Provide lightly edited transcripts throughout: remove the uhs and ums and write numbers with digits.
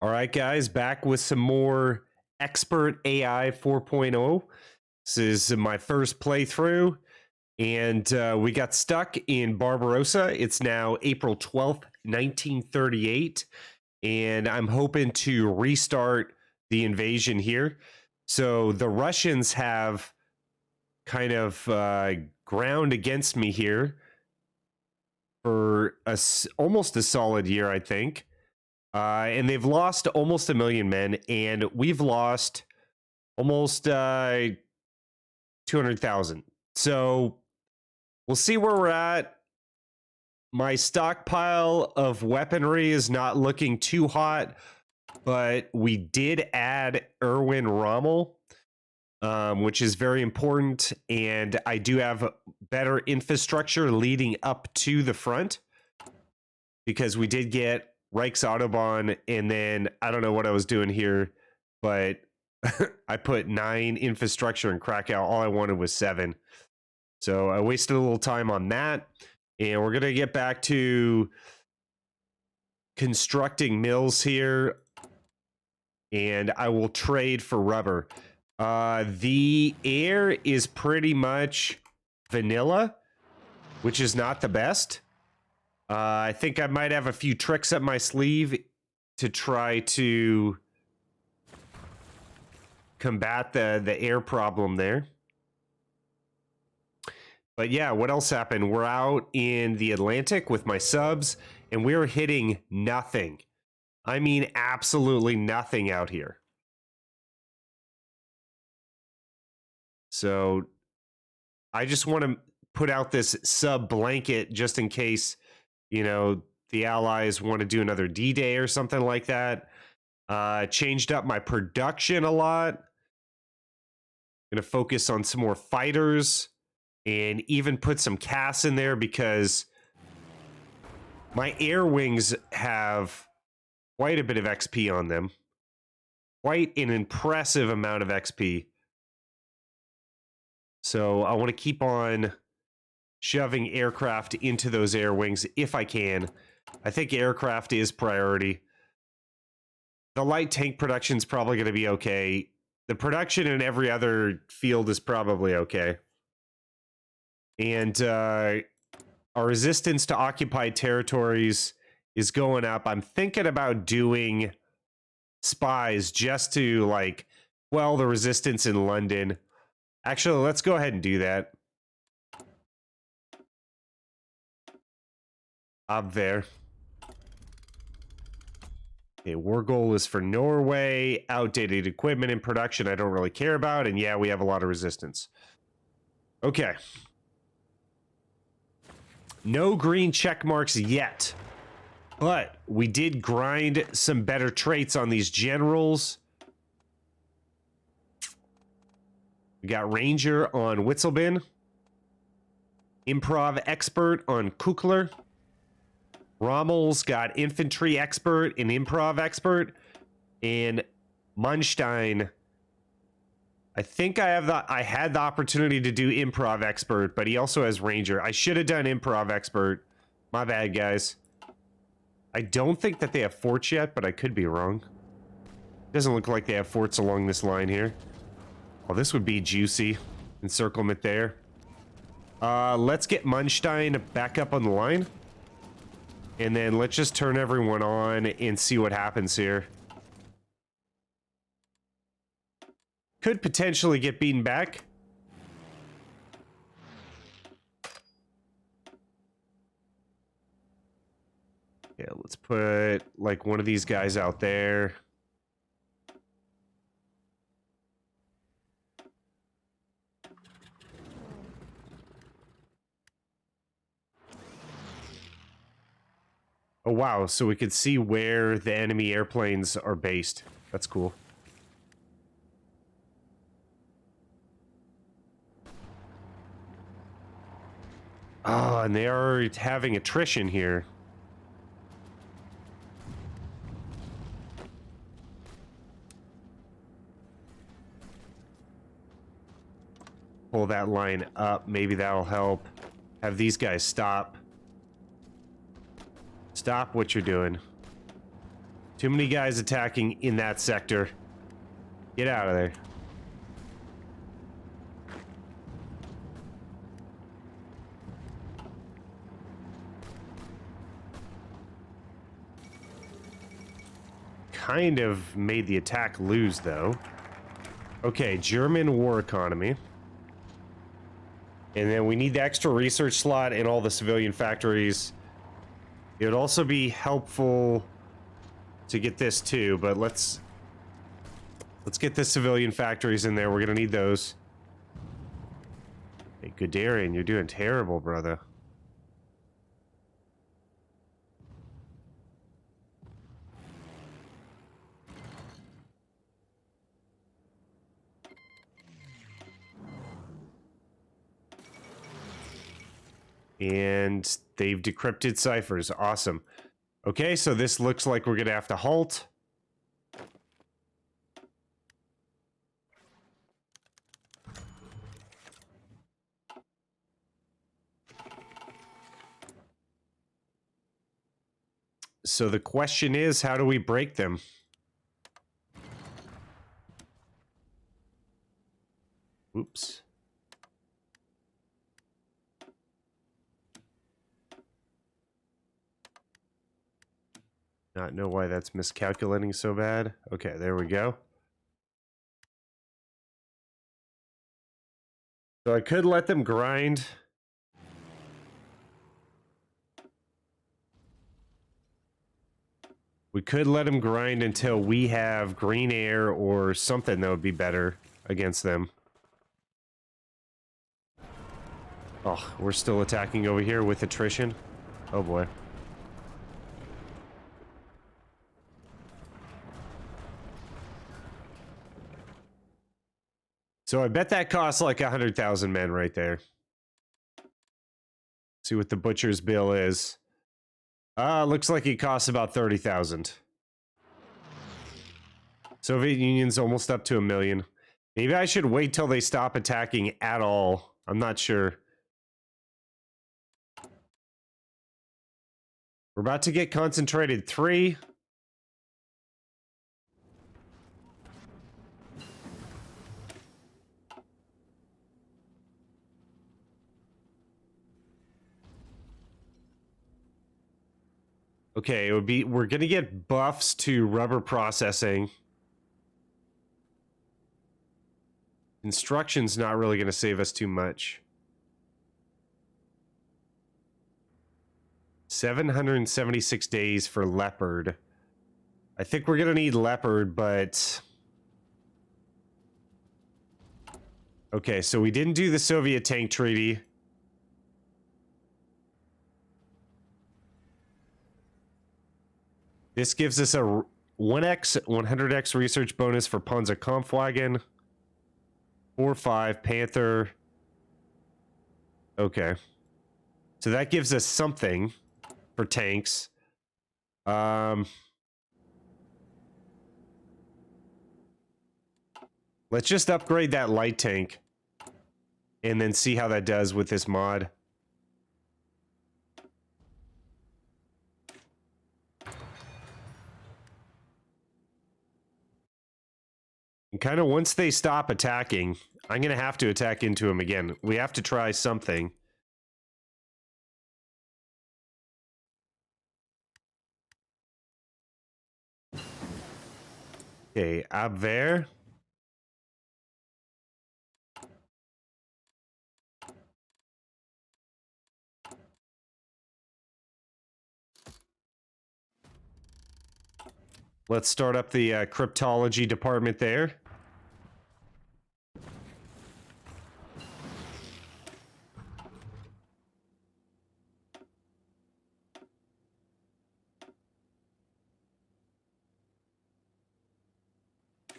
All right, guys, back with some more Expert AI 4.0. This is my first playthrough, and we got stuck in Barbarossa. It's now April 12th, 1938, and I'm hoping to restart the invasion here. So the Russians have kind of ground against me here for almost a solid year, I think. And they've lost almost 1 million men, and we've lost almost 200,000. So we'll see where we're at. My stockpile of weaponry is not looking too hot, but we did add Erwin Rommel, which is very important, and I do have better infrastructure leading up to the front because we did get Reichsautobahn, and then I don't know what I was doing here, but I put 9 infrastructure in Krakow. All I wanted was 7. So I wasted a little time on that. And we're going to get back to constructing mills here. And I will trade for rubber. The air is pretty much vanilla, which is not the best. I think I might have a few tricks up my sleeve to try to combat the air problem there. But yeah, what else happened? We're out in the Atlantic with my subs, and we're hitting nothing. I mean, absolutely nothing out here. So I just want to put out this sub blanket just in case, you know, the Allies want to do another D-Day or something like that. Changed up my production a lot. Going to focus on some more fighters and even put some CAS in there because my air wings have quite a bit of XP on them. Quite an impressive amount of XP. So I want to keep on shoving aircraft into those air wings if I can. I think aircraft is priority. The light tank production is probably going to be okay. The production in every other field is probably okay. And our resistance to occupied territories is going up. I'm thinking about doing spies just to, like, quell the resistance in London. Actually, let's go ahead and do that. Up there. Okay, war goal is for Norway. Outdated equipment and production I don't really care about. And yeah, we have a lot of resistance. Okay. No green check marks yet. But we did grind some better traits on these generals. We got Ranger on Witzelbin. Improv Expert on Kukler. Rommel's got Infantry Expert and Improv Expert. And Munstein, I think I had the opportunity to do Improv Expert, but he also has Ranger. I should have done Improv Expert. My bad, guys. I don't think that they have forts yet, but I could be wrong. Doesn't look like they have forts along this line here. Well, this would be juicy. Encirclement there. Let's get Munstein back up on the line. And then let's just turn everyone on and see what happens here. Could potentially get beaten back. Yeah, let's put like one of these guys out there. Oh, wow. So we could see where the enemy airplanes are based. That's cool. Oh, and they are having attrition here. Pull that line up. Maybe that'll help. Have these guys stop. Stop what you're doing. Too many guys attacking in that sector. Get out of there. Kind of made the attack lose, though. Okay, German war economy. And then we need the extra research slot in all the civilian factories. It would also be helpful to get this too, but let's get the civilian factories in there. We're gonna need those. Hey, Guderian, you're doing terrible, brother. And they've decrypted ciphers. Awesome. Okay, so this looks like we're gonna have to halt. So the question is, how do we break them? Oops. Not know why that's miscalculating so bad. Okay, there we go. So I could let them grind. We could let them grind until we have green air or something that would be better against them. Oh, we're still attacking over here with attrition. Oh boy. So I bet that costs like 100,000 men right there. See what the butcher's bill is. Looks like it costs about 30,000. Soviet Union's almost up to 1 million. Maybe I should wait till they stop attacking at all. I'm not sure. We're about to get concentrated 3. Okay, it would be, we're gonna get buffs to rubber processing. Construction's not really gonna save us too much. 776 days for leopard. I think we're gonna need leopard, but okay, so we didn't do the Soviet tank treaty. This gives us a 1x, 100x research bonus for Panzer Kampfwagen. 4-5 Panther. Okay. So that gives us something for tanks. Let's just upgrade that light tank and then see how that does with this mod. And kind of once they stop attacking, I'm going to have to attack into them again. We have to try something. Okay, Abwehr. Let's start up the cryptology department there.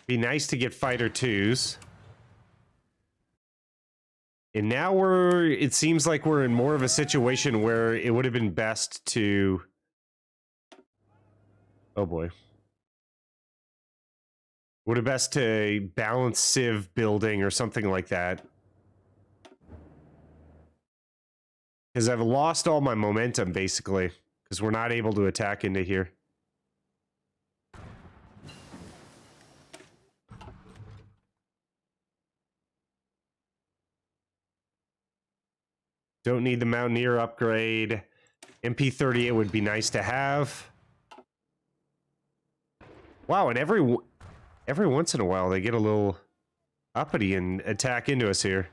Be nice to get fighter 2s. And now it seems like we're in more of a situation where it would have been best to... Oh boy. Would have best to balance civ building or something like that. Because I've lost all my momentum, basically. Because we're not able to attack into here. Don't need the Mountaineer upgrade. MP38 would be nice to have. Wow, and every once in a while they get a little uppity and attack into us here.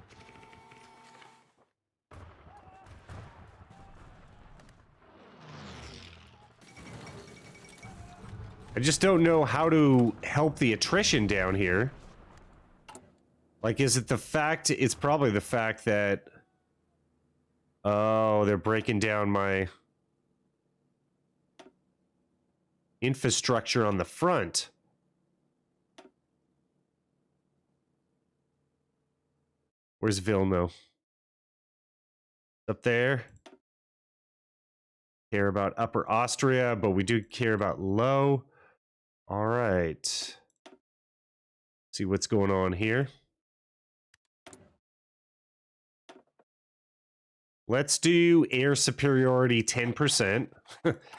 I just don't know how to help the attrition down here. Like, is it the fact? It's probably the fact that... Oh, they're breaking down my infrastructure on the front. Where's Vilno? Up there. Care about Upper Austria, but we do care about Low. All right. See what's going on here. Let's do air superiority 10%.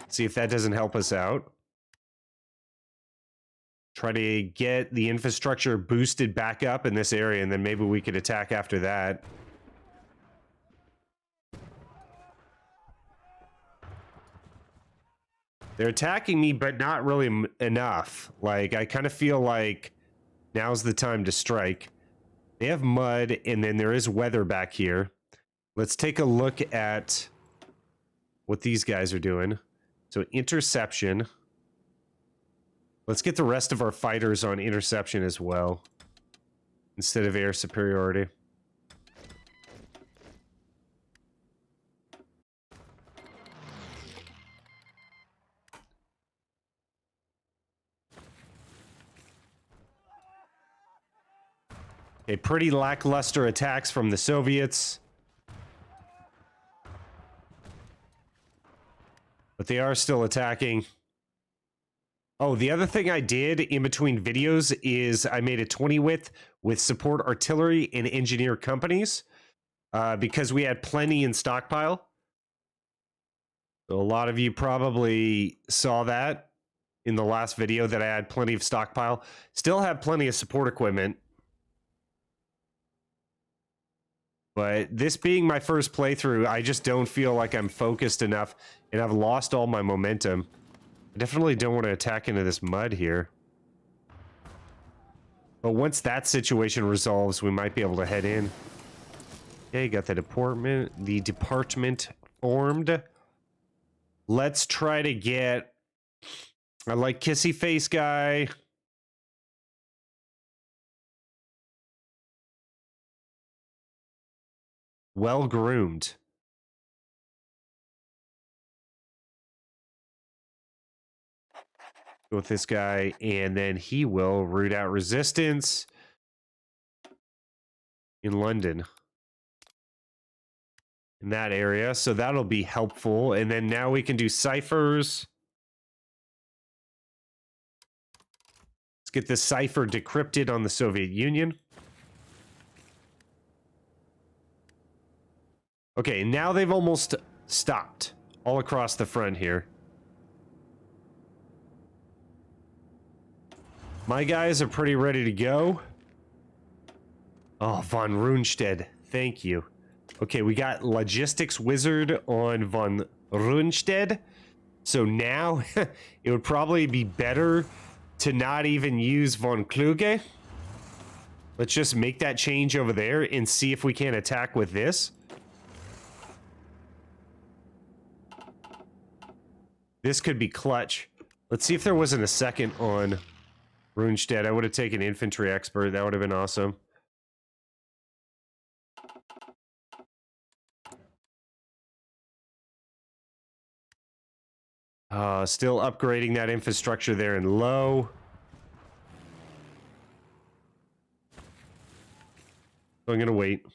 See if that doesn't help us out. Try to get the infrastructure boosted back up in this area, and then maybe we could attack after that. They're attacking me, but not really enough. Like, I kind of feel like now's the time to strike. They have mud, and then there is weather back here. Let's take a look at what these guys are doing. So, interception. Let's get the rest of our fighters on interception as well, instead of air superiority. Okay, pretty lackluster attacks from the Soviets. But they are still attacking. Oh, the other thing I did in between videos is I made a 20 width with support artillery and engineer companies because we had plenty in stockpile. So a lot of you probably saw that in the last video that I had plenty of stockpile. Still have plenty of support equipment. But this being my first playthrough, I just don't feel like I'm focused enough, and I've lost all my momentum. I definitely don't want to attack into this mud here. But once that situation resolves, we might be able to head in. Okay, got the department formed. Let's try to get... I like Kissy Face guy. Well groomed. Go with this guy, and then he will root out resistance in London. In that area, so that'll be helpful. And then now we can do ciphers. Let's get this cipher decrypted on the Soviet Union. Okay, now they've almost stopped all across the front here. My guys are pretty ready to go. Oh, von Rundstedt, thank you. Okay, we got Logistics Wizard on von Rundstedt. So now it would probably be better to not even use von Kluge. Let's just make that change over there and see if we can attack with this. This could be clutch. Let's see if there wasn't a second on Rundstedt. I would have taken infantry expert. That would have been awesome. Still upgrading that infrastructure there in Low. So I'm going to wait.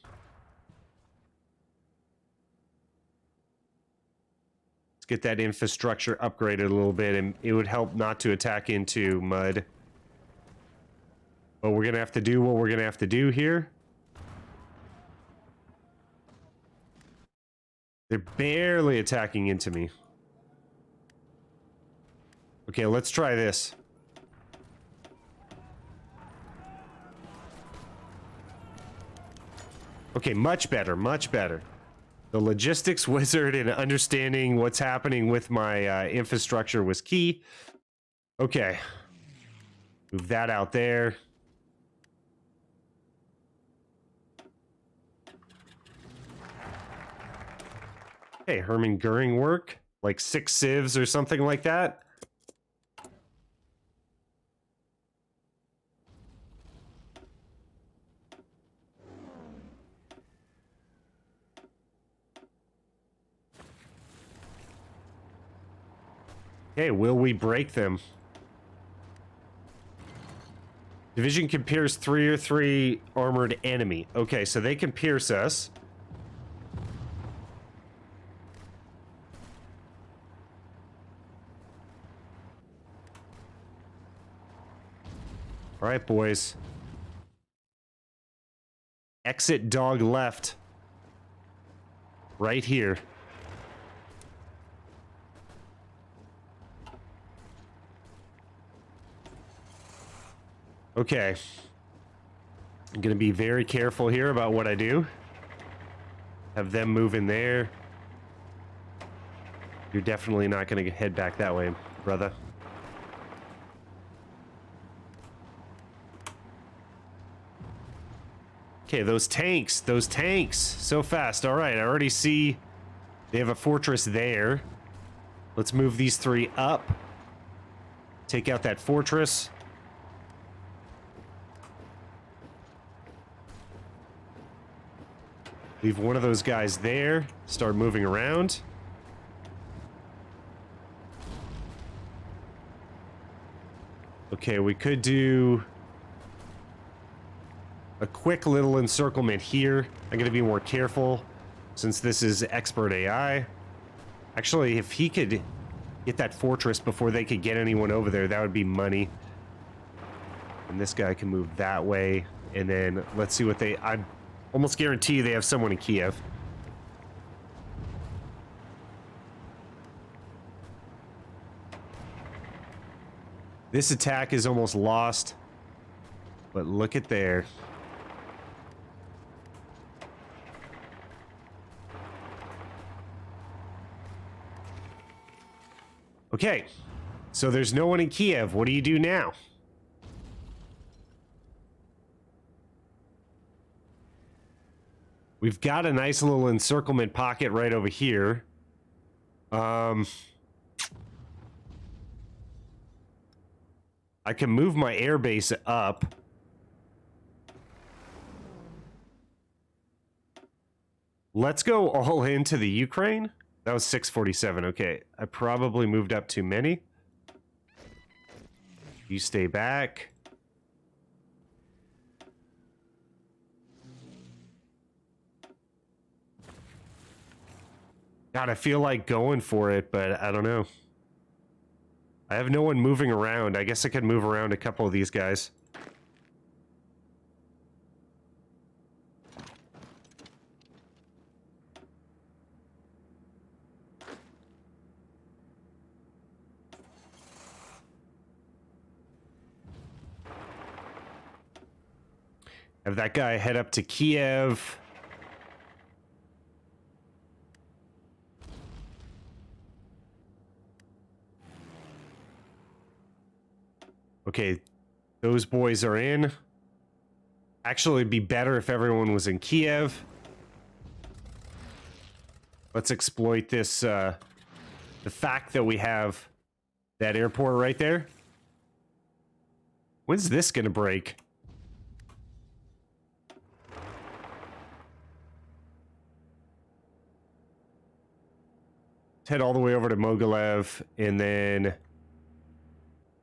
Let's get that infrastructure upgraded a little bit, and it would help not to attack into mud. But we're going to have to do what we're going to have to do here. They're barely attacking into me. Okay, let's try this. Okay, much better, much better. The logistics wizard and understanding what's happening with my infrastructure was key. Okay. Move that out there. Hey, Hermann Goering work? Like 6 civs or something like that? Okay, will we break them? Division can pierce 3 or 3 armored enemy. Okay, so they can pierce us. All right, boys. Exit dog left. Right here. Okay. I'm gonna be very careful here about what I do. Have them move in there. You're definitely not gonna head back that way, brother. Okay, those tanks, so fast. All right, I already see they have a fortress there. Let's move these 3 up. Take out that fortress. Leave one of those guys there. Start moving around. Okay, we could do a quick little encirclement here. I'm going to be more careful since this is expert AI. Actually, if he could get that fortress before they could get anyone over there, that would be money. And this guy can move that way. And then let's see what they... I almost guarantee they have someone in Kiev. This attack is almost lost. But look at there. Okay, so there's no one in Kiev. What do you do now? We've got a nice little encirclement pocket right over here. I can move my airbase up. Let's go all into the Ukraine. That was 647. Okay, I probably moved up too many. You stay back. God, I feel like going for it, but I don't know. I have no one moving around. I guess I could move around a couple of these guys. Have that guy head up to Kiev. Okay, those boys are in. Actually, it'd be better if everyone was in Kiev. Let's exploit this, the fact that we have that airport right there. When's this gonna break? Head all the way over to Mogilev and then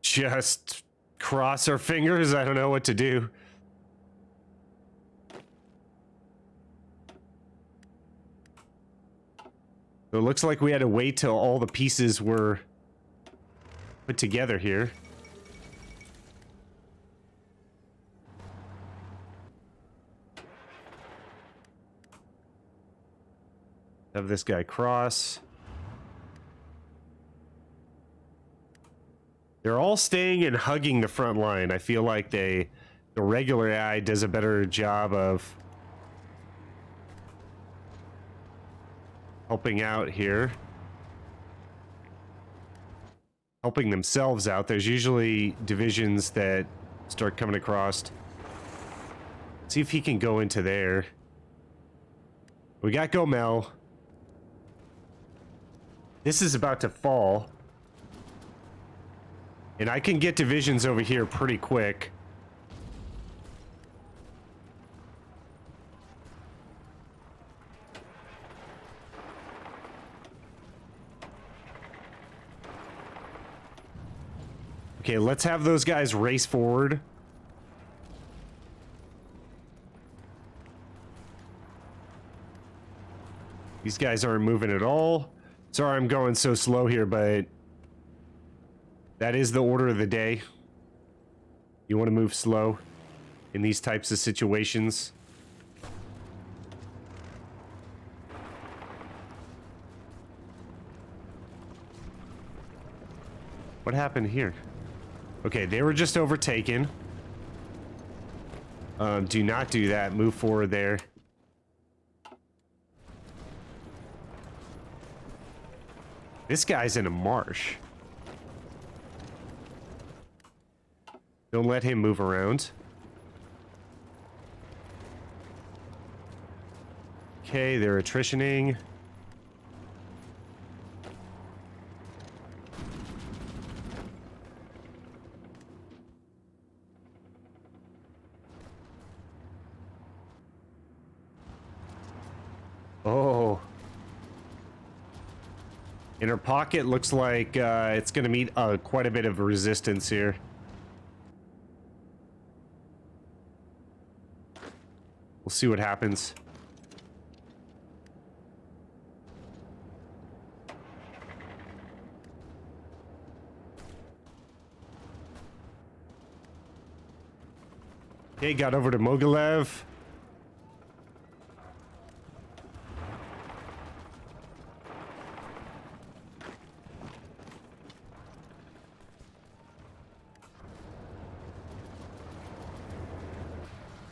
just cross our fingers. I don't know what to do. So it looks like we had to wait till all the pieces were put together here. Have this guy cross. They're all staying and hugging the front line. I feel like the regular AI does a better job of helping out here. Helping themselves out. There's usually divisions that start coming across. See if he can go into there. We got Gomel. This is about to fall. And I can get divisions over here pretty quick. Okay, let's have those guys race forward. These guys aren't moving at all. Sorry I'm going so slow here, but that is the order of the day. You want to move slow in these types of situations. What happened here? Okay, they were just overtaken. Do not do that. Move forward there. This guy's in a marsh. Don't let him move around. Okay, they're attritioning. Oh. Inner pocket looks like it's going to meet quite a bit of resistance here. We'll see what happens. Okay, got over to Mogilev.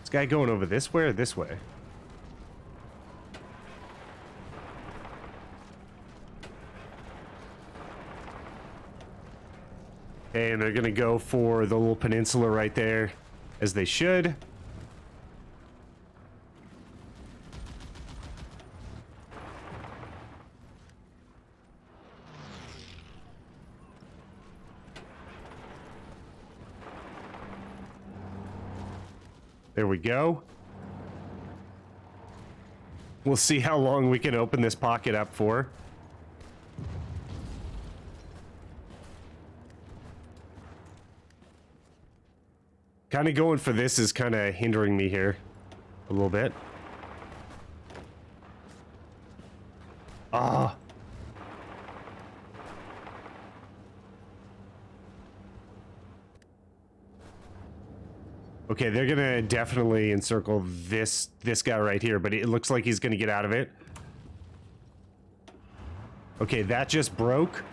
This guy going over this way or this way? Okay, and they're gonna go for the little peninsula right there, as they should. There we go. We'll see how long we can open this pocket up for. Kind of going for this is kind of hindering me here a little bit. Ah. Okay, they're gonna definitely encircle this guy right here, but it looks like he's gonna get out of it. Okay, that just broke.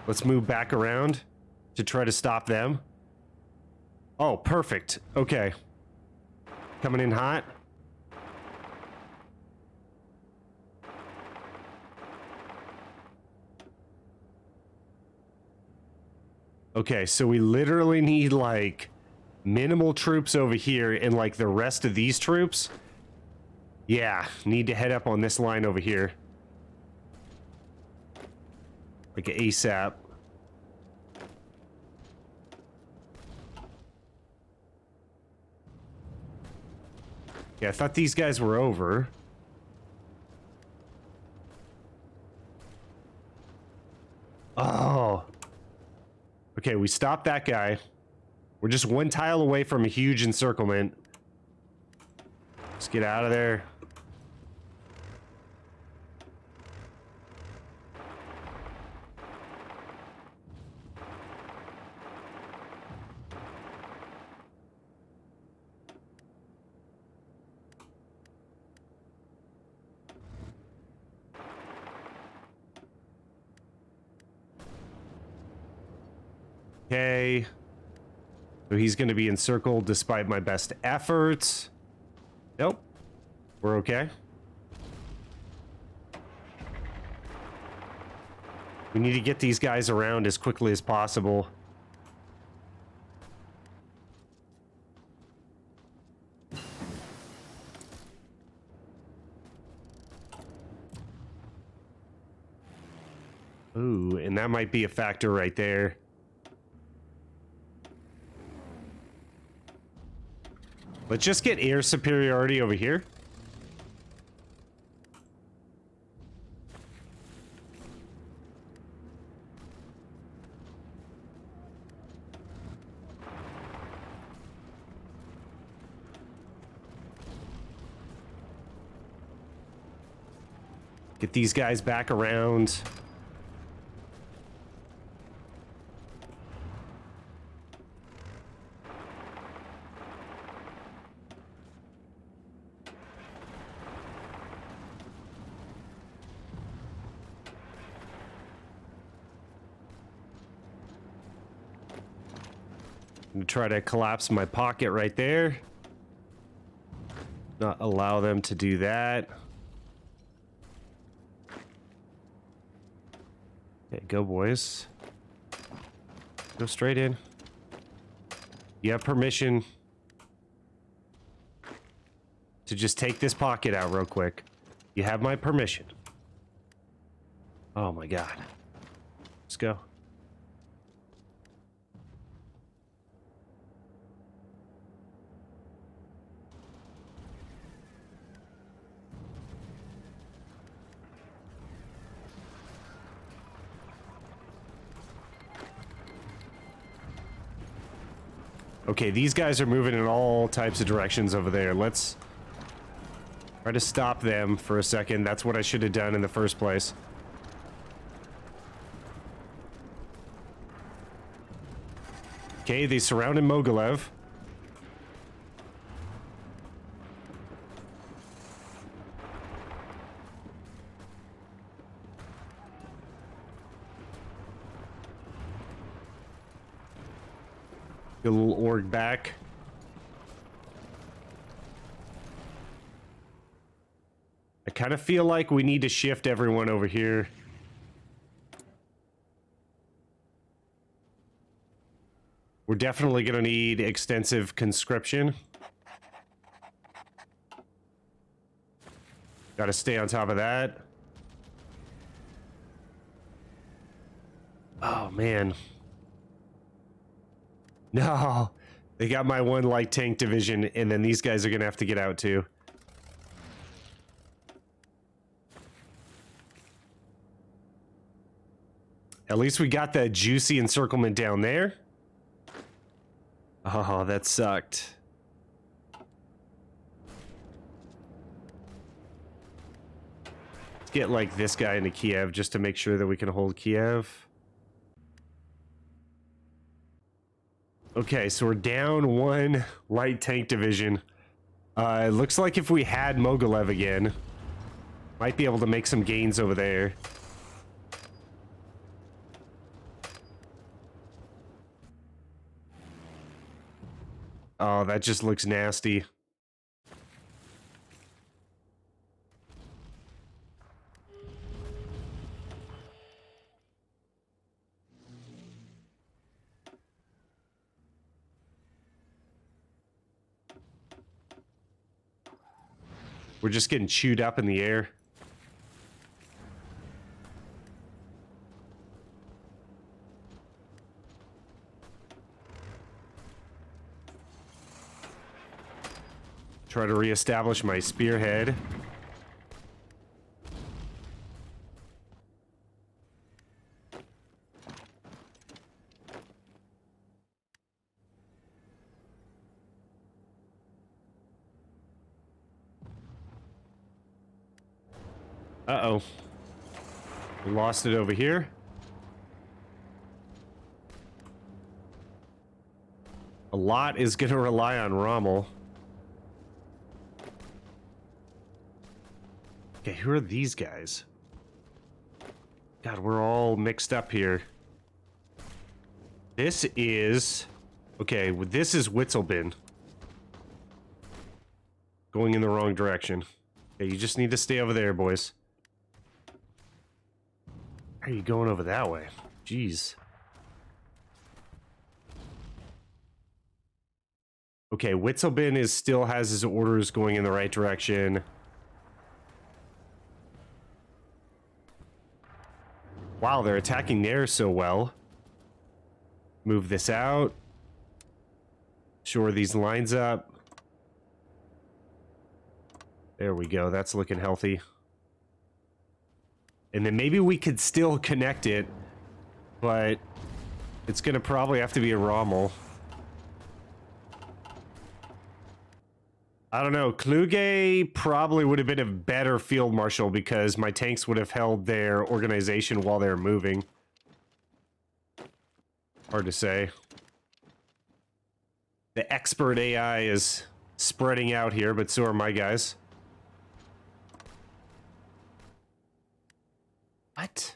Let's move back around to try to stop them. Oh, perfect. Okay. Coming in hot. Okay, so we literally need like minimal troops over here, and like the rest of these troops, yeah, need to head up on this line over here. Like ASAP. Yeah, I thought these guys were over. Oh. Okay, we stopped that guy. We're just one tile away from a huge encirclement. Let's get out of there. Okay. So he's going to be encircled despite my best efforts. Nope. We're okay. We need to get these guys around as quickly as possible. Ooh, and that might be a factor right there. Let's just get air superiority over here. Get these guys back around. I'm gonna try to collapse my pocket right there. Not allow them to do that. Okay, go boys. Go straight in. You have permission to just take this pocket out real quick. You have my permission. Oh my god. Let's go. Okay, these guys are moving in all types of directions over there. Let's try to stop them for a second. That's what I should have done in the first place. Okay, they surrounded Mogilev. Get a little org back. I kind of feel like we need to shift everyone over here. We're definitely going to need extensive conscription. Got to stay on top of that. Oh, man. No. They got my one light tank division, and then these guys are going to have to get out too. At least we got the juicy encirclement down there. Oh, that sucked. Let's get like this guy into Kiev just to make sure that we can hold Kiev. Okay, so we're down one light tank division. It looks like if we had Mogilev again, might be able to make some gains over there. Oh, that just looks nasty. We're just getting chewed up in the air. Try to reestablish my spearhead. Uh-oh. We lost it over here. A lot is going to rely on Rommel. Okay, who are these guys? God, we're all mixed up here. This is... Okay, this is Witzelbin. Going in the wrong direction. Okay, you just need to stay over there, boys. Why are you going over that way? Jeez. Okay, Witzelbin still has his orders going in the right direction. Wow, they're attacking there so well. Move this out. Shore these lines up. There we go. That's looking healthy. And then maybe we could still connect it, but it's going to probably have to be a Rommel. I don't know. Kluge probably would have been a better field marshal because my tanks would have held their organization while they're moving. Hard to say. The expert AI is spreading out here, but so are my guys. What?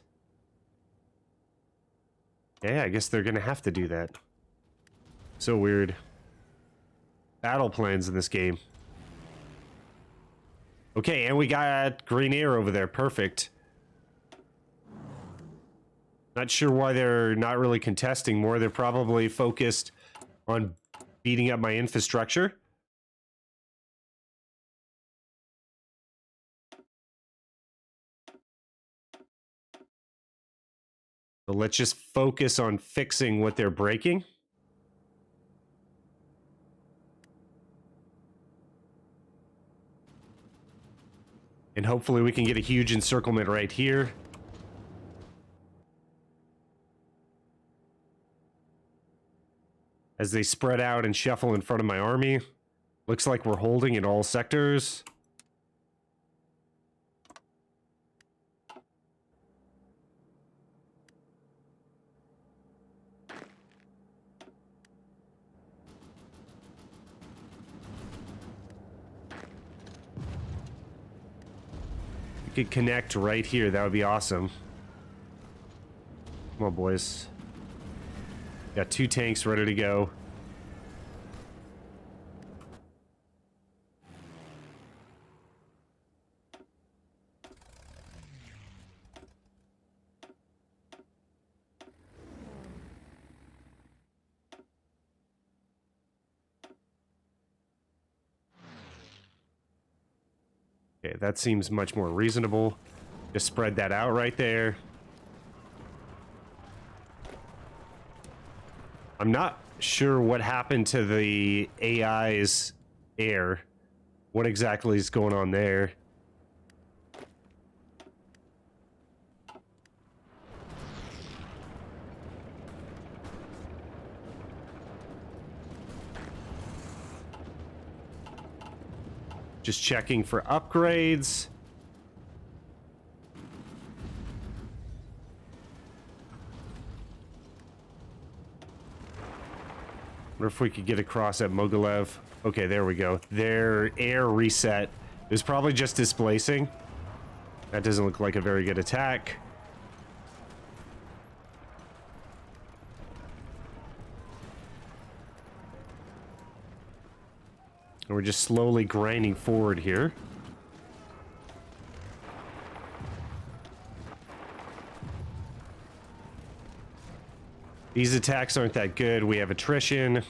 Yeah, I guess they're gonna have to do that. So weird. Battle plans in this game. Okay, and we got green air over there. Perfect. Not sure why they're not really contesting more. They're probably focused on beating up my infrastructure. So let's just focus on fixing what they're breaking. And hopefully we can get a huge encirclement right here. As they spread out and shuffle in front of my army. Looks like we're holding in all sectors. We could connect right here. That would be awesome. Come on, boys. Got 2 tanks ready to go. Okay, that seems much more reasonable. Just spread that out right there. I'm not sure what happened to the AI's air. What exactly is going on there? Just checking for upgrades. Wonder if we could get across at Mogilev. Okay, there we go. Their air reset. It was probably just displacing. That doesn't look like a very good attack. And we're just slowly grinding forward here. These attacks aren't that good. We have attrition.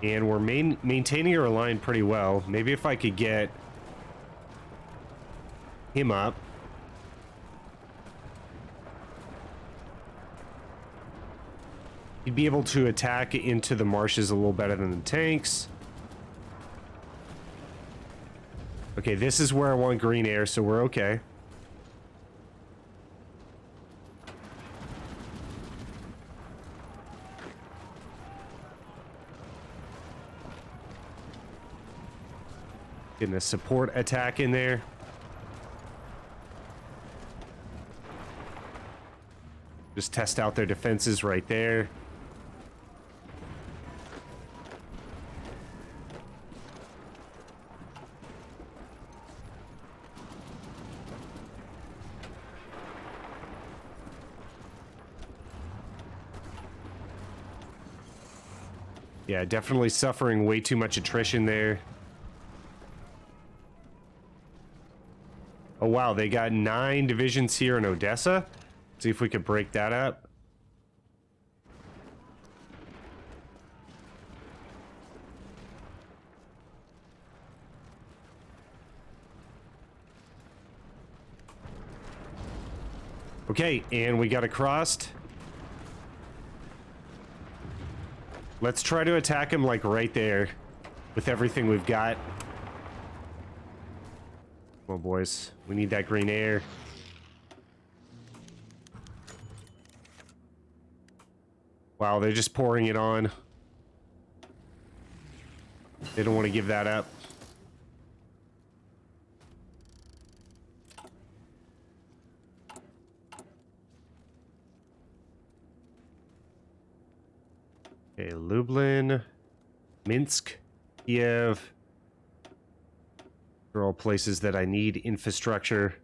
And we're maintaining our line pretty well. Maybe if I could get him up. He'd be able to attack into the marshes a little better than the tanks. Okay, this is where I want green air, so we're okay. Getting a support attack in there. Just test out their defenses right there. Yeah, definitely suffering way too much attrition there. Oh, wow. They got 9 divisions here in Odessa. See if we could break that up. Okay, and we got it crossed. Let's try to attack him, like, right there. With everything we've got. Come on, boys. We need that green air. Wow, they're just pouring it on. They don't want to give that up. Okay, Lublin, Minsk, Kiev. They're all places that I need infrastructure.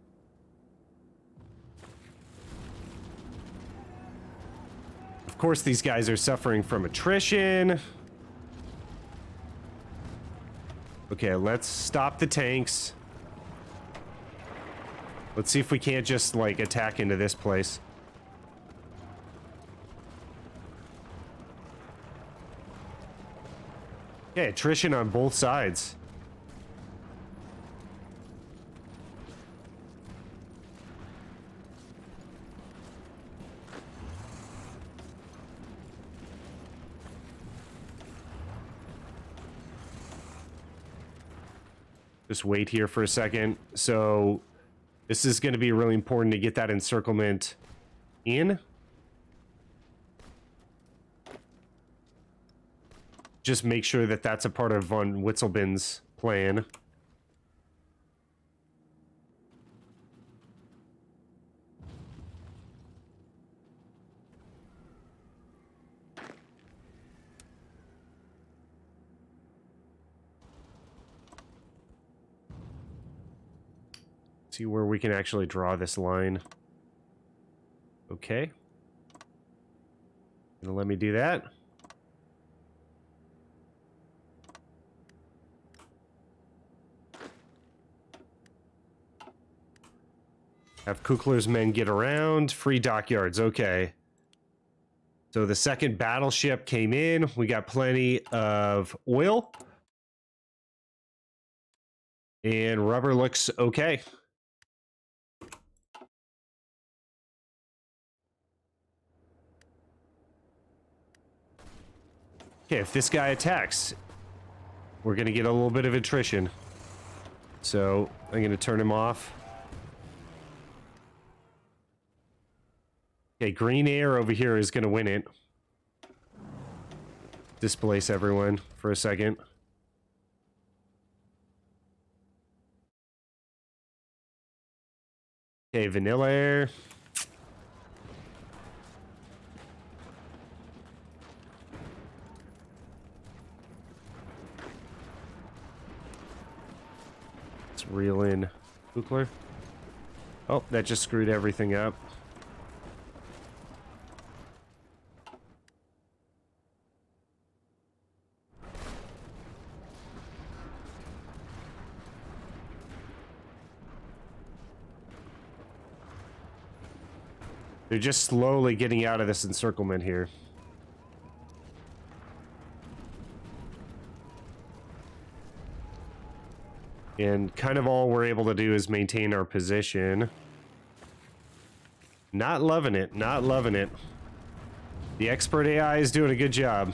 Of course, these guys are suffering from attrition. Okay, let's stop the tanks. Let's see if we can't just, like, attack into this place. Okay, attrition on both sides. Just wait here for a second. So this is going to be really important to get that encirclement in. Just make sure that that's a part of von Witzelben's plan. See where we can actually draw this line. Okay. Gonna let me do that. Have Kukler's men get around. Free dockyards. Okay. So the second battleship came in. We got plenty of oil. And rubber looks okay. Okay, if this guy attacks, we're going to get a little bit of attrition. So I'm going to turn him off. Okay, green air over here is going to win it. Displace everyone for a second. Okay, vanilla air. Let's reel in Kukler. Oh, that just screwed everything up. They're just slowly getting out of this encirclement here. And kind of all we're able to do is maintain our position. Not loving it, not loving it. The expert AI is doing a good job.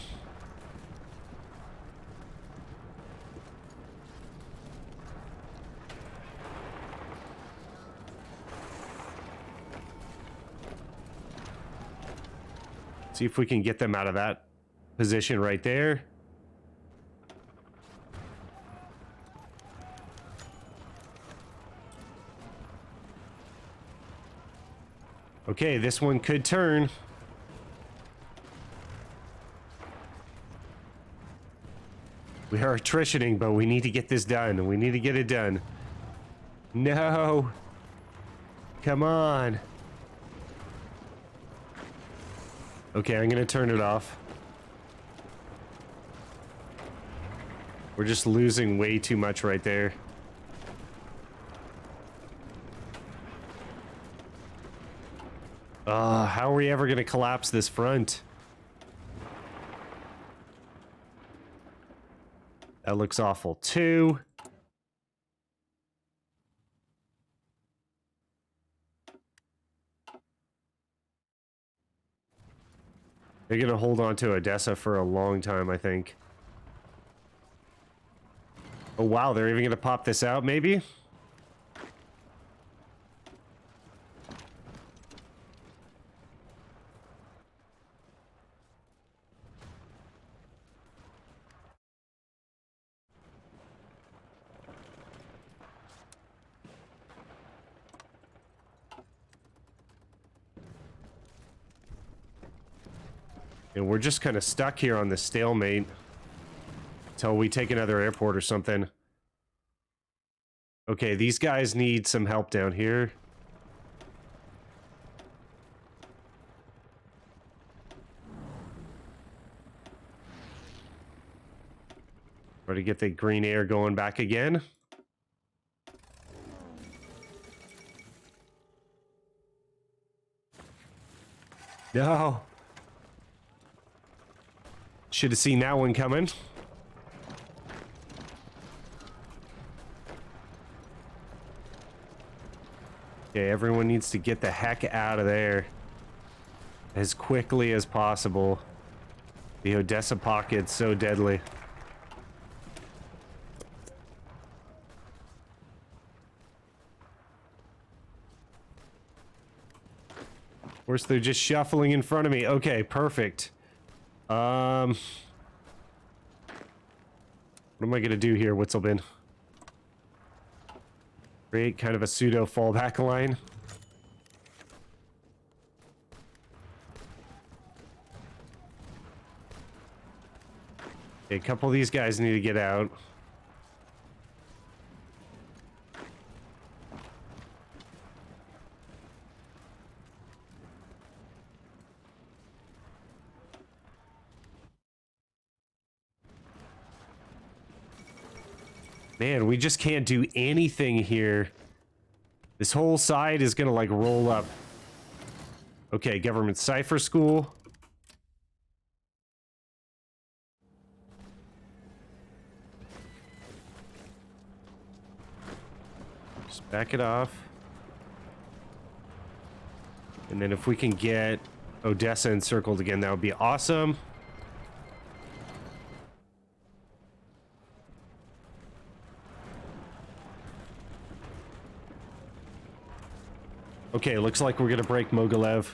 See if we can get them out of that position right there. Okay, this one could turn. We are attritioning, but we need to get this done. We need to get it done. No. Come on. Okay, I'm gonna turn it off. We're just losing way too much right there. How are we ever going to collapse this front? That looks awful too. They're going to hold on to Odessa for a long time, I think. Oh, wow. They're even going to pop this out, maybe? And we're just kind of stuck here on this stalemate until we take another airport or something. Okay, these guys need some help down here. Try to get the green air going back again. No. Should have seen that one coming. Okay, everyone needs to get the heck out of there as quickly as possible. The Odessa pocket's so deadly. Of course, they're just shuffling in front of me. Okay, perfect. What am I gonna do here, Witzelbin? Create kind of a pseudo fallback line. Okay, a couple of these guys need to get out. Man, we just can't do anything here. This whole side is gonna like roll up. Okay, government cipher school. Just back it off. And then if we can get Odessa encircled again, that would be awesome. Okay, looks like we're gonna break Mogilev.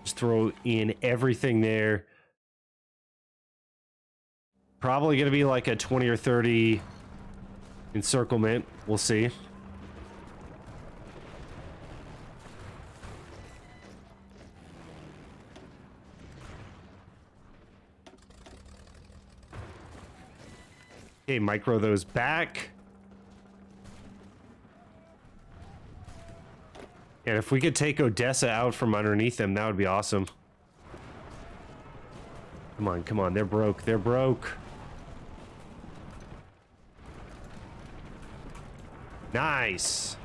Just throw in everything there. Probably gonna be like a 20 or 30 encirclement. We'll see. Okay, micro those back. And if we could take Odessa out from underneath them, that would be awesome. Come on, come on. They're broke. They're broke. Nice.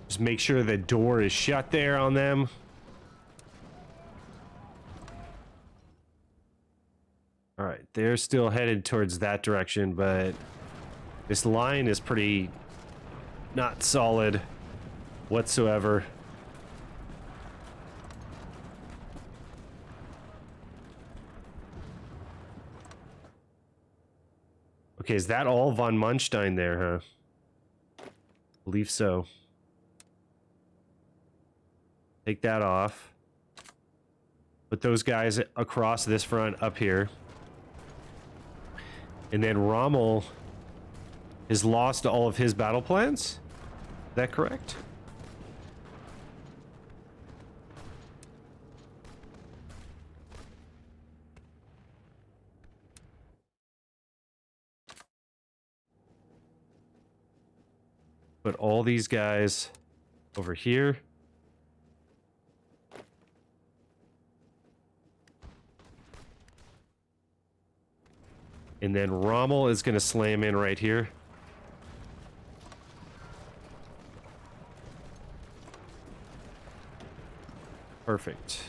Just make sure the door is shut there on them. All right, they're still headed towards that direction, but this line is pretty not solid whatsoever. Okay, is that all von Munstein there, huh? Believe so. Take that off. Put those guys across this front up here. And then Rommel has lost all of his battle plans? Is that correct? put all these guys over here. And then Rommel is going to slam in right here. Perfect.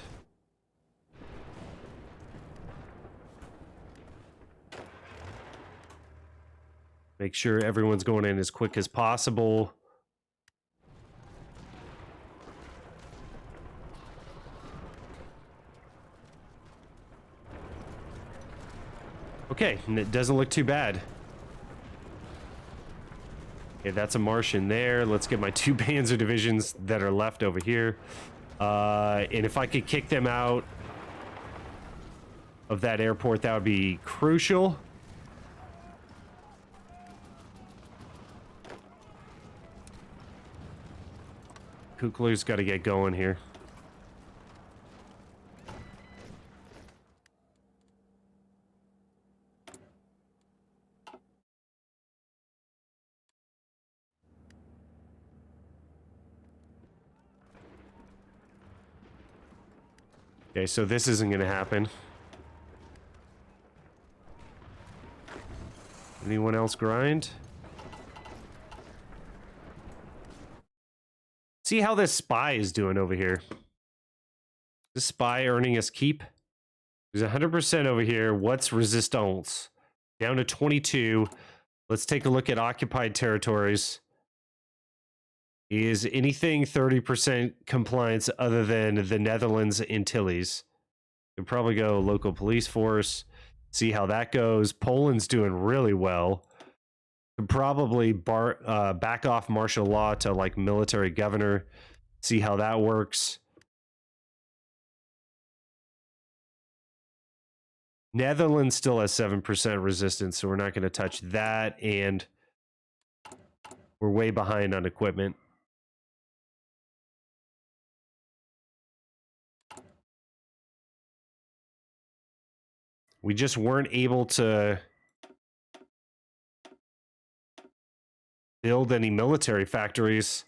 Make sure everyone's going in as quick as possible. Okay, and it doesn't look too bad. Okay, that's a Martian there. Let's get my 2 Panzer divisions that are left over here. And if I could kick them out of that airport, that would be crucial. Kukler's got to get going here. Okay, so this isn't going to happen. Anyone else grind? See how this spy is doing over here. This spy earning us keep? There's 100% over here. What's resistance? Down to 22. Let's take a look at occupied territories. Is anything 30% compliance other than the Netherlands Antilles? Could probably go local police force. See how that goes. Poland's doing really well. Could probably back off martial law to like military governor. See how that works. Netherlands still has 7% resistance, so we're not going to touch that. And we're way behind on equipment. We just weren't able to build any military factories.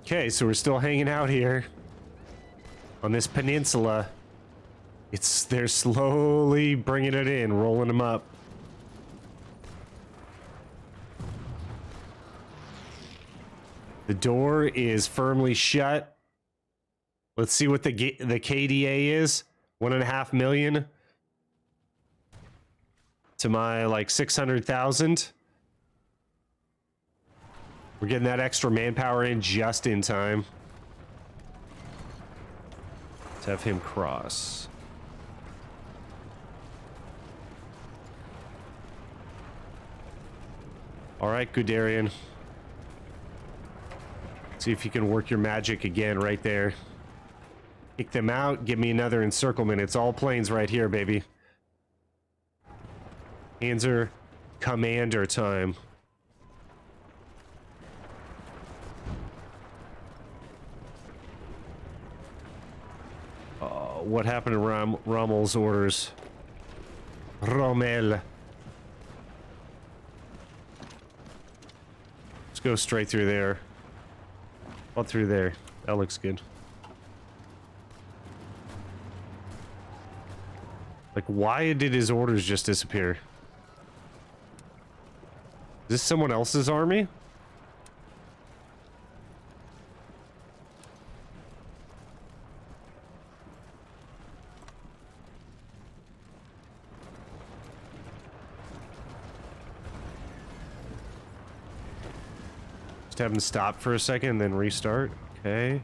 Okay, so we're still hanging out here on this peninsula. They're slowly bringing it in, rolling them up. The door is firmly shut. Let's see what the KDA is. 1.5 million to my like 600,000. We're getting that extra manpower in just in time. Let's have him cross. All right, Guderian. See if you can work your magic again right there. Kick them out. Give me another encirclement. It's all planes right here, baby. Panzer Commander time. What happened to Rommel's orders? Rommel. Let's go straight through there. All through there. That looks good. Like, why did his orders just disappear? Is this someone else's army? Just have him stop for a second and then restart. Okay.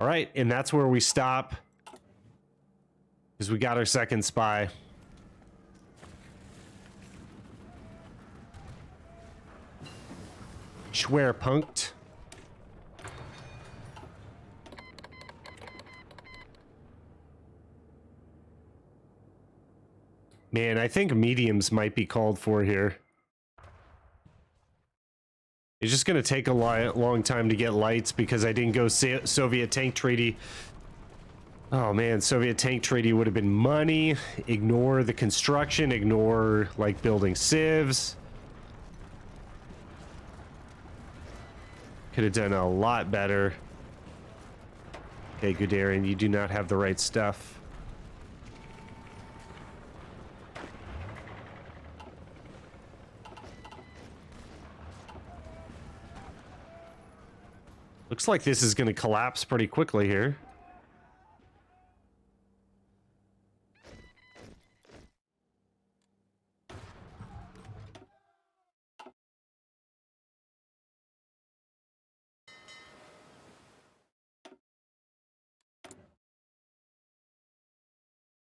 All right, and that's where we stop. Because we got our second spy. Schwerpunkt. Man, I think mediums might be called for here. It's just going to take a long time to get lights because I didn't go Soviet tank treaty. Oh man, Soviet tank treaty would have been money. Ignore the construction, ignore like building civs. Could have done a lot better. Okay, Guderian, you do not have the right stuff. Looks like this is going to collapse pretty quickly here.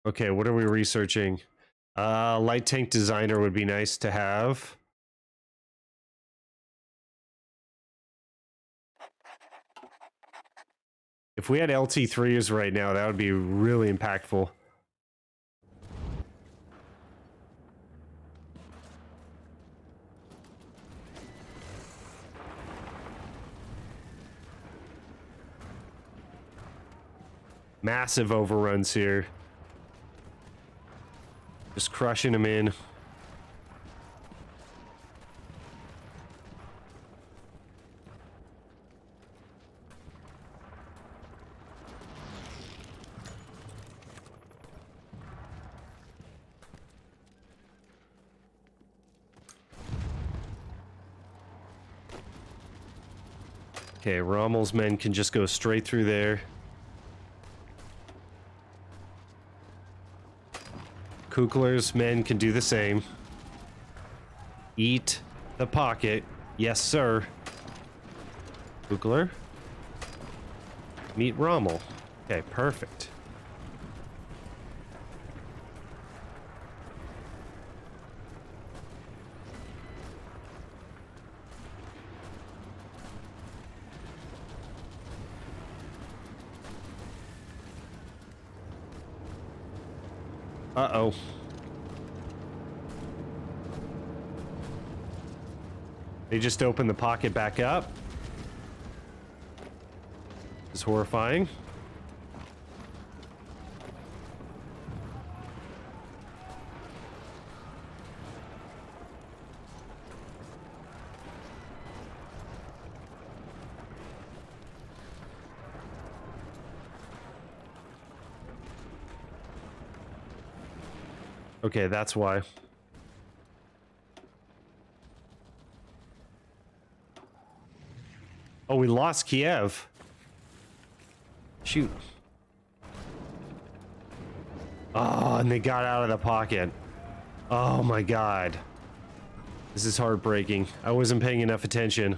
Okay, what are we researching? Light tank designer would be nice to have. If we had LT3s right now, that would be really impactful. Massive overruns here. Just crushing them in. Okay, Rommel's men can just go straight through there. Kukler's men can do the same. Eat the pocket. Yes, sir. Kukler. Meet Rommel. Okay, perfect. Uh-oh. They just opened the pocket back up. It's horrifying. Okay, that's why. Oh, we lost Kiev. Shoot. Oh, and they got out of the pocket. Oh my god. This is heartbreaking. I wasn't paying enough attention.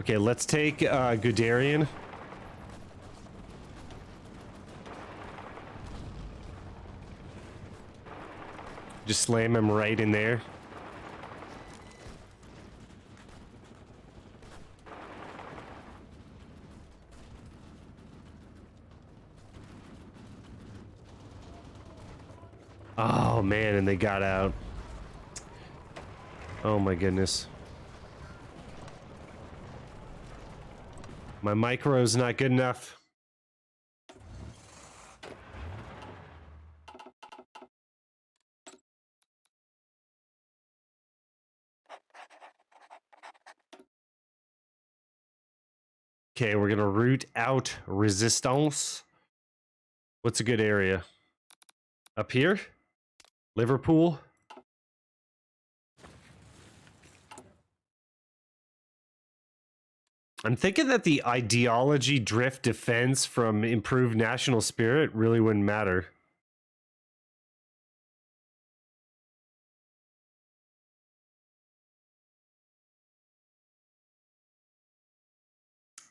Okay, let's take Guderian. Just slam him right in there. Oh man, and they got out. Oh my goodness. My micro's not good enough. Okay, we're gonna root out resistance. What's a good area? Up here? Liverpool? I'm thinking that the ideology drift defense from improved national spirit really wouldn't matter.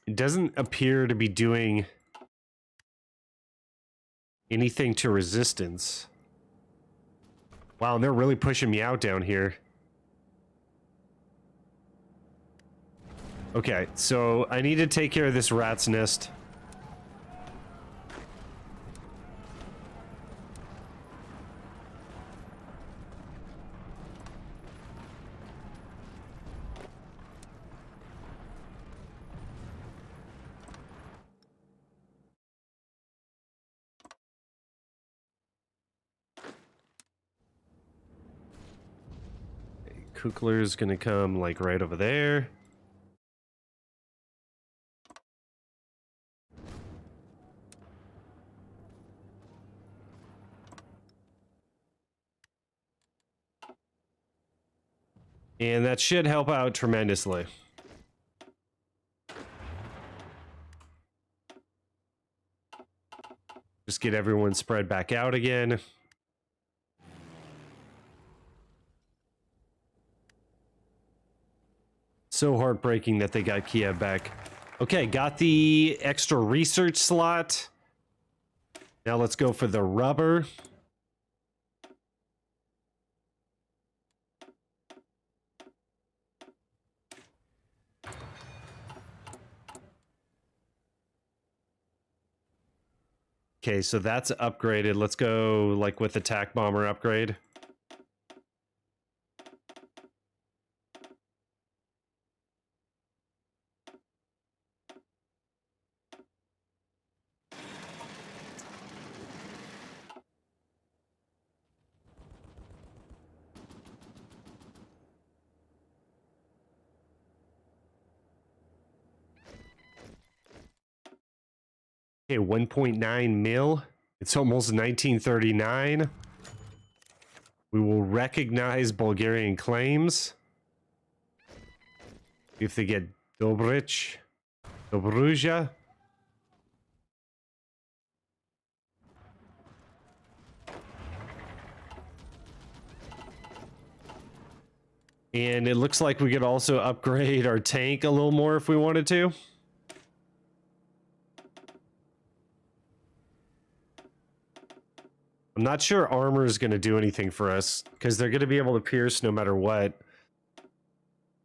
It doesn't appear to be doing anything to resistance. Wow, and they're really pushing me out down here. Okay, so I need to take care of this rat's nest. Kukler's gonna come like right over there. And that should help out tremendously. Just get everyone spread back out again. So heartbreaking that they got Kiev back. Okay, got the extra research slot. Now let's go for the rubber. Okay, so that's upgraded. Let's go like with attack bomber upgrade. Okay, 1.9 mil. It's almost 1939. We will recognize Bulgarian claims. If they get Dobrich, Dobruja. And it looks like we could also upgrade our tank a little more if we wanted to. I'm not sure armor is going to do anything for us, because they're going to be able to pierce no matter what.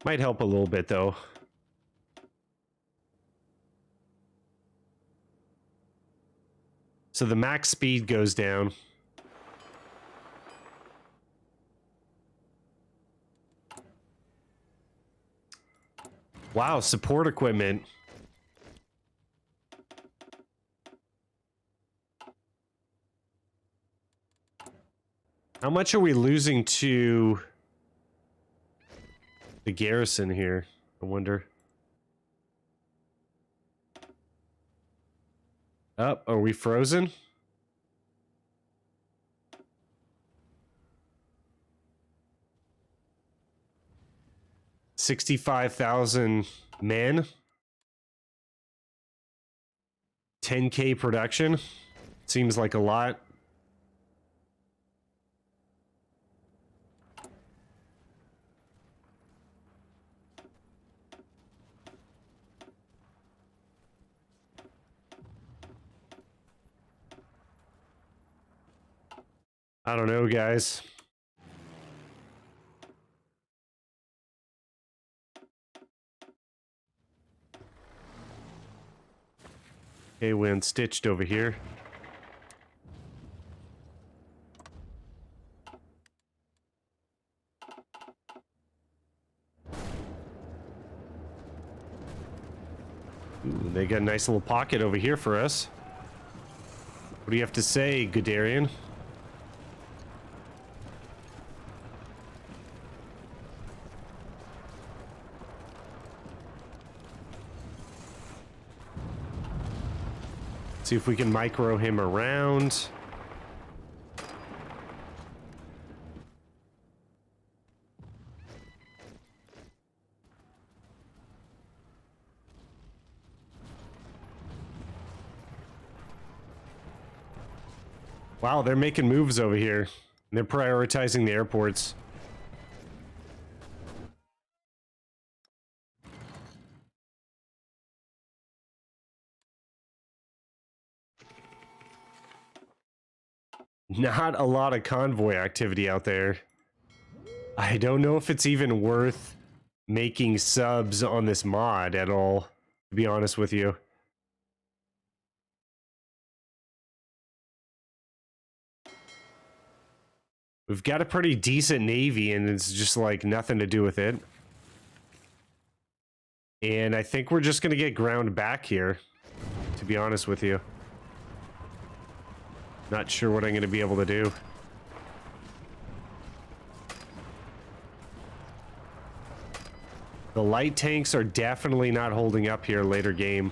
Might help a little bit, though. So the max speed goes down. Wow, support equipment. How much are we losing to the garrison here? I wonder. Oh, are we frozen? $65,000 men. 10K production. Seems like a lot. I don't know, guys. Okay, we unstitched over here. Ooh, they got a nice little pocket over here for us. What do you have to say, Guderian? See if we can micro him around. Wow, they're making moves over here. They're prioritizing the airports. Not a lot of convoy activity out there. I don't know if it's even worth making subs on this mod at all, to be honest with you. We've got a pretty decent navy, and it's just like nothing to do with it. And I think we're just going to get ground back here, to be honest with you. Not sure what I'm going to be able to do. The light tanks are definitely not holding up here later game.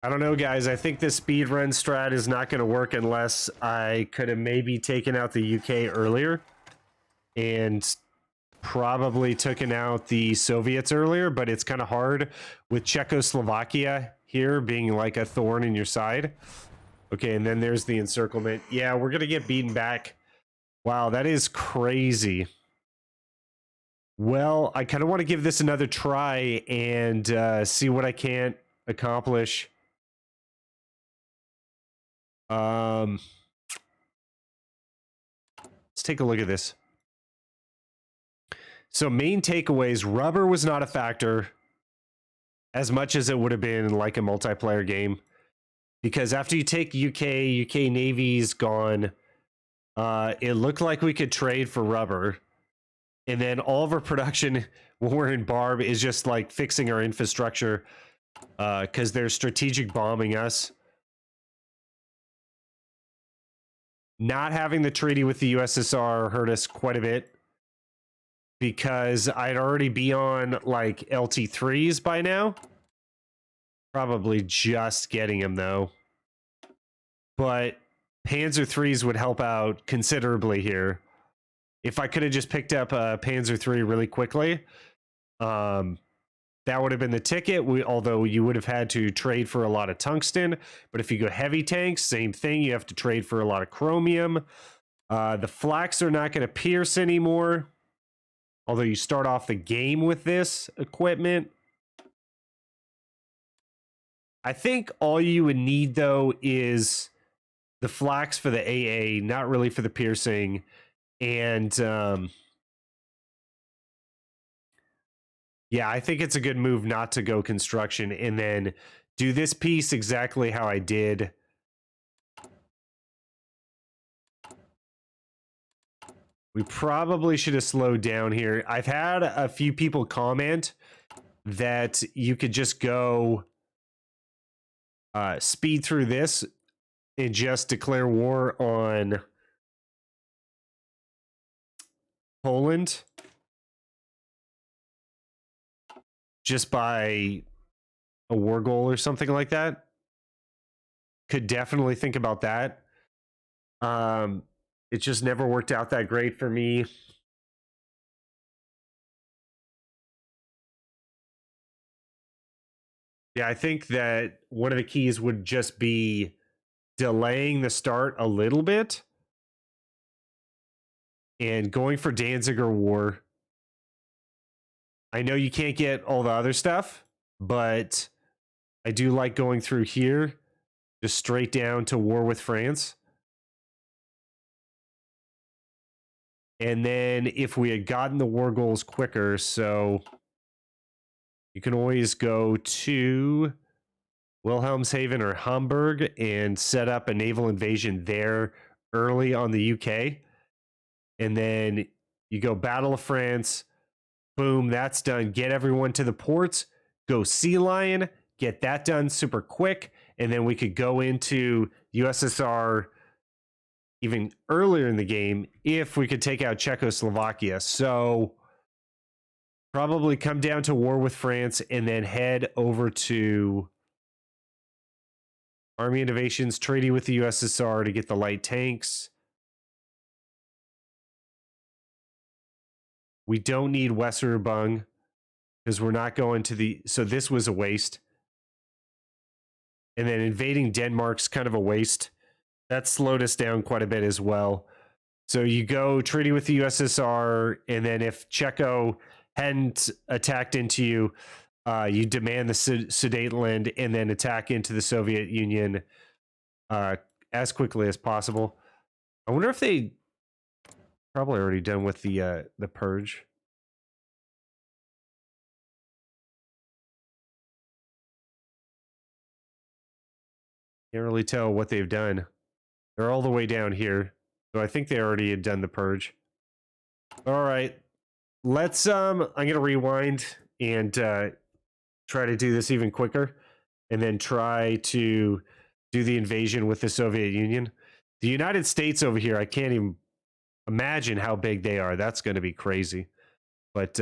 I don't know, guys. I think this speedrun strat is not going to work unless I could have maybe taken out the UK earlier and probably taken out the Soviets earlier, but it's kind of hard with Czechoslovakia here being like a thorn in your side. Okay, and then there's the encirclement. Yeah, we're going to get beaten back. Wow, that is crazy. Well, I kind of want to give this another try and see what I can't accomplish. Let's take a look at this. So main takeaways, rubber was not a factor as much as it would have been like a multiplayer game. Because after you take UK Navy's gone, it looked like we could trade for rubber. And then all of our production when we're in Barb is just like fixing our infrastructure because they're strategic bombing us. Not having the treaty with the USSR hurt us quite a bit because I'd already be on like LT3s by now. Probably just getting them though. But Panzer 3s would help out considerably here. If I could have just picked up a Panzer 3 really quickly, that would have been the ticket. Although you would have had to trade for a lot of tungsten. But if you go heavy tanks, same thing. You have to trade for a lot of chromium. The flaks are not going to pierce anymore. Although you start off the game with this equipment. I think all you would need, though, is the flaks for the AA, not really for the piercing. And yeah, I think it's a good move not to go construction and then do this piece exactly how I did. We probably should have slowed down here. I've had a few people comment that you could just go speed through this and just declare war on Poland just by a war goal or something like that. Could definitely think about that. It just never worked out that great for me. Yeah, I think that one of the keys would just be delaying the start a little bit and going for Danziger War. I know you can't get all the other stuff, but I do like going through here, just straight down to war with France. And then if we had gotten the war goals quicker, so you can always go to Wilhelmshaven or Hamburg and set up a naval invasion there early on the UK. And then you go Battle of France. Boom, that's done. Get everyone to the ports. Go Sea Lion. Get that done super quick. And then we could go into USSR even earlier in the game if we could take out Czechoslovakia. So probably come down to war with France and then head over to Army Innovations Treaty with the USSR to get the light tanks. We don't need Weserübung because we're not going to the... So this was a waste. And then invading Denmark's kind of a waste. That slowed us down quite a bit as well. So you go treaty with the USSR, and then if Checo hadn't attacked into you, you demand the Sudetenland and then attack into the Soviet Union as quickly as possible. I wonder if they probably already done with the purge. Can't really tell what they've done. They're all the way down here. So I think they already had done the purge. All right. Let's I'm going to rewind and try to do this even quicker and then try to do the invasion with the Soviet Union. The United States over here, I can't even imagine how big they are. That's going to be crazy. But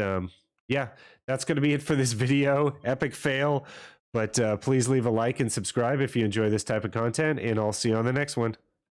yeah, that's going to be it for this video. Epic fail. But please leave a like and subscribe if you enjoy this type of content, and I'll see you on the next one.